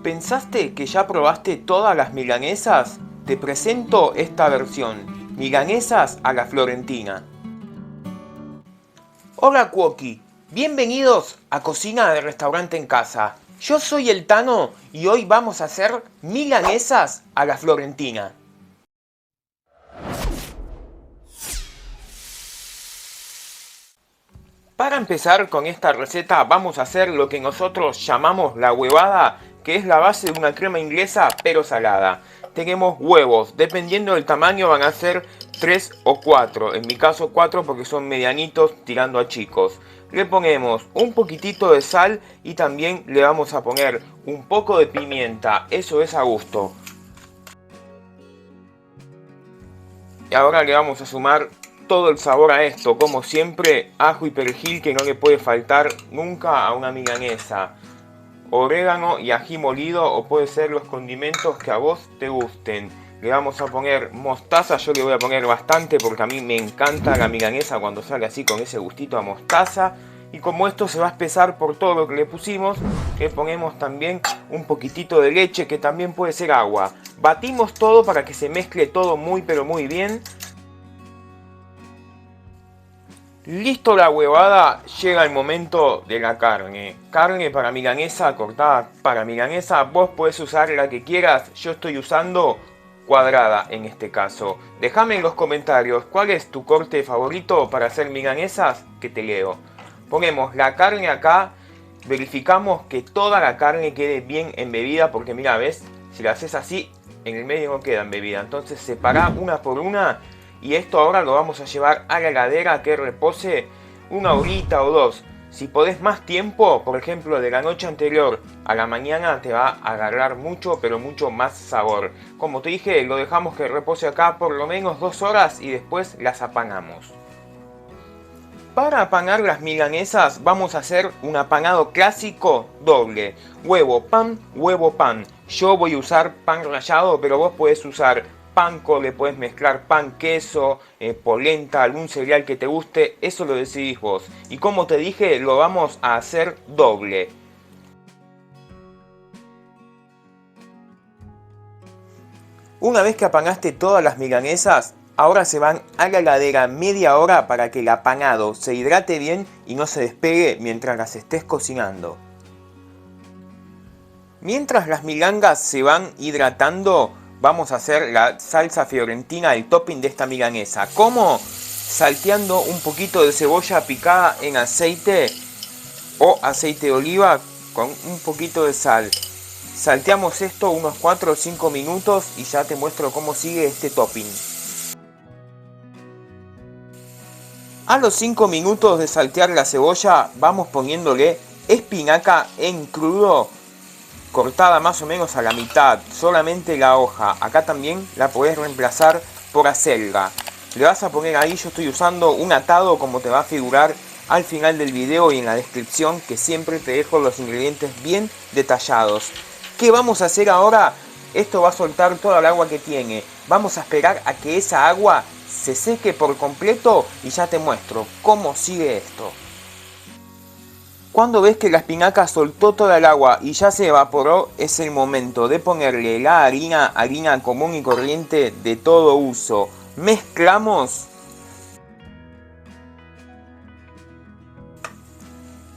¿Pensaste que ya probaste todas las milanesas? Te presento esta versión, milanesas a la florentina. Hola Cuoqui, bienvenidos a Cocina de Restaurante en Casa. Yo soy el Tano y hoy vamos a hacer milanesas a la florentina. Para empezar con esta receta vamos a hacer lo que nosotros llamamos la huevada, que es la base de una crema inglesa pero salada. Tenemos huevos, dependiendo del tamaño van a ser 3 o 4, en mi caso 4 porque son medianitos tirando a chicos. Le ponemos un poquitito de sal y también le vamos a poner un poco de pimienta, eso es a gusto. Y ahora le vamos a sumar todo el sabor a esto, como siempre, ajo y perejil que no le puede faltar nunca a una milanesa. Orégano y ají molido o puede ser los condimentos que a vos te gusten. Le vamos a poner mostaza, yo le voy a poner bastante porque a mí me encanta la milanesa cuando sale así con ese gustito a mostaza. Y como esto se va a espesar por todo lo que le pusimos, le ponemos también un poquitito de leche que también puede ser agua. Batimos todo para que se mezcle todo muy pero muy bien. Listo la huevada, llega el momento de la carne. Carne para milanesa, cortada para milanesa. Vos podés usar la que quieras, yo estoy usando cuadrada en este caso. Déjame en los comentarios cuál es tu corte favorito para hacer milanesas, que te leo. Ponemos la carne acá, verificamos que toda la carne quede bien embebida, porque mira, ves, si la haces así, en el medio no queda embebida. Entonces separa una por una. Y esto ahora lo vamos a llevar a la heladera que repose una horita o dos. Si podés más tiempo, por ejemplo de la noche anterior a la mañana, te va a agarrar mucho pero mucho más sabor. Como te dije, lo dejamos que repose acá por lo menos 2 horas y después las apanamos. Para apanar las milanesas vamos a hacer un apanado clásico doble. Huevo, pan, huevo, pan. Yo voy a usar pan rallado, pero vos podés usar panko, le puedes mezclar pan, queso, polenta, algún cereal que te guste, eso lo decidís vos. Y como te dije, lo vamos a hacer doble. Una vez que apanaste todas las milanesas, ahora se van a la heladera media hora para que el apanado se hidrate bien y no se despegue mientras las estés cocinando. Mientras las milangas se van hidratando, vamos a hacer la salsa fiorentina, el topping de esta milanesa. ¿Cómo? Salteando un poquito de cebolla picada en aceite o aceite de oliva con un poquito de sal. Salteamos esto unos 4 o 5 minutos y ya te muestro cómo sigue este topping. A los 5 minutos de saltear la cebolla vamos poniéndole espinaca en crudo, cortada más o menos a la mitad, solamente la hoja. Acá también la podés reemplazar por acelga. Le vas a poner ahí, yo estoy usando un atado como te va a figurar al final del video y en la descripción, que siempre te dejo los ingredientes bien detallados. ¿Qué vamos a hacer ahora? Esto va a soltar toda el agua que tiene. Vamos a esperar a que esa agua se seque por completo y ya te muestro cómo sigue esto. Cuando ves que la espinaca soltó toda el agua y ya se evaporó, es el momento de ponerle la harina común y corriente de todo uso. Mezclamos.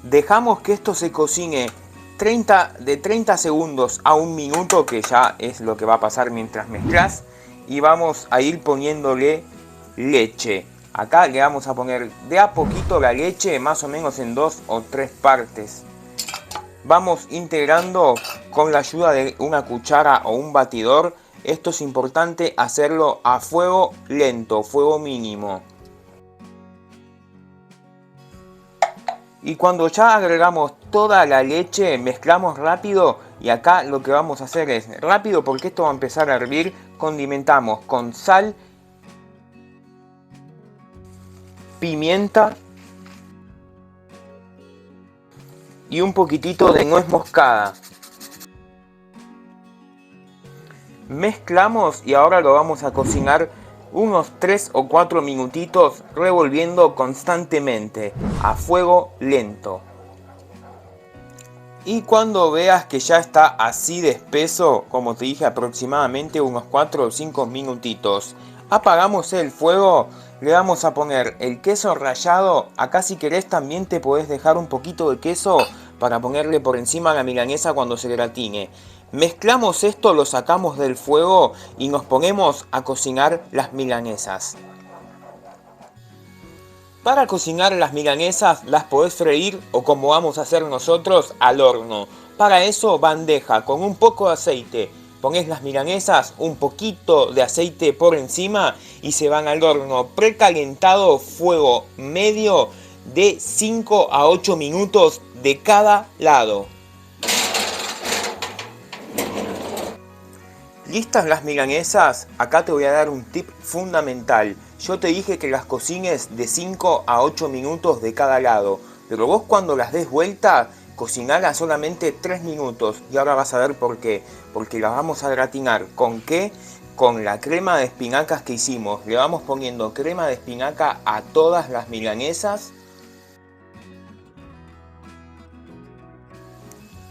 Dejamos que esto se cocine de 30 segundos a 1 minuto, que ya es lo que va a pasar mientras mezclas. Y vamos a ir poniéndole leche. Acá le vamos a poner de a poquito la leche, más o menos en 2 o 3 partes. Vamos integrando con la ayuda de una cuchara o un batidor. Esto es importante hacerlo a fuego lento, fuego mínimo. Y cuando ya agregamos toda la leche, mezclamos rápido. Y acá lo que vamos a hacer es rápido, porque esto va a empezar a hervir. Condimentamos con sal, pimienta y un poquitito de nuez moscada. Mezclamos y ahora lo vamos a cocinar unos 3 o 4 minutitos, revolviendo constantemente a fuego lento. Y cuando veas que ya está así de espeso, como te dije, aproximadamente unos 4 o 5 minutitos, apagamos el fuego, le vamos a poner el queso rallado. Acá si querés también te podés dejar un poquito de queso para ponerle por encima a la milanesa cuando se gratine. Mezclamos esto, lo sacamos del fuego y nos ponemos a cocinar las milanesas. Para cocinar las milanesas las podés freír o, como vamos a hacer nosotros, al horno. Para eso, bandeja con un poco de aceite. Ponés las milanesas, un poquito de aceite por encima y se van al horno precalentado, fuego medio, de 5 a 8 minutos de cada lado. ¿Listas las milanesas? Acá te voy a dar un tip fundamental. Yo te dije que las cocines de 5 a 8 minutos de cada lado, pero vos cuando las des vuelta, cocinala solamente 3 minutos. Y ahora vas a ver por qué. Porque las vamos a gratinar. ¿Con qué? Con la crema de espinacas que hicimos. Le vamos poniendo crema de espinaca a todas las milanesas.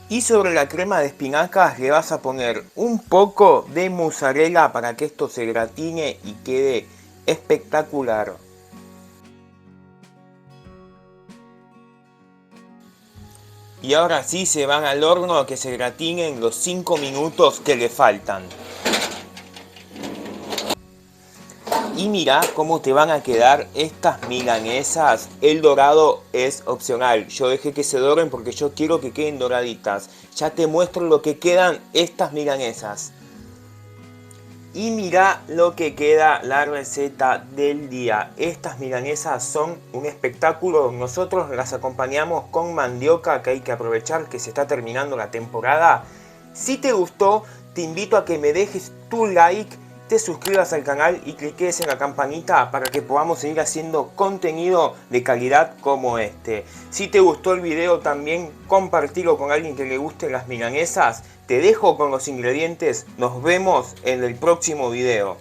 Y sobre la crema de espinacas le vas a poner un poco de mozzarella para que esto se gratine y quede espectacular. Y ahora sí se van al horno a que se gratinen los 5 minutos que le faltan. Y mira cómo te van a quedar estas milanesas. El dorado es opcional. Yo dejé que se doren porque yo quiero que queden doraditas. Ya te muestro lo que quedan estas milanesas. Y mira lo que queda la receta del día. Estas milanesas son un espectáculo. Nosotros las acompañamos con mandioca, que hay que aprovechar que se está terminando la temporada. Si te gustó, te invito a que me dejes tu like, te suscribas al canal y cliques en la campanita para que podamos seguir haciendo contenido de calidad como este. Si te gustó el video, también compartilo con alguien que le guste las milanesas. Te dejo con los ingredientes. Nos vemos en el próximo video.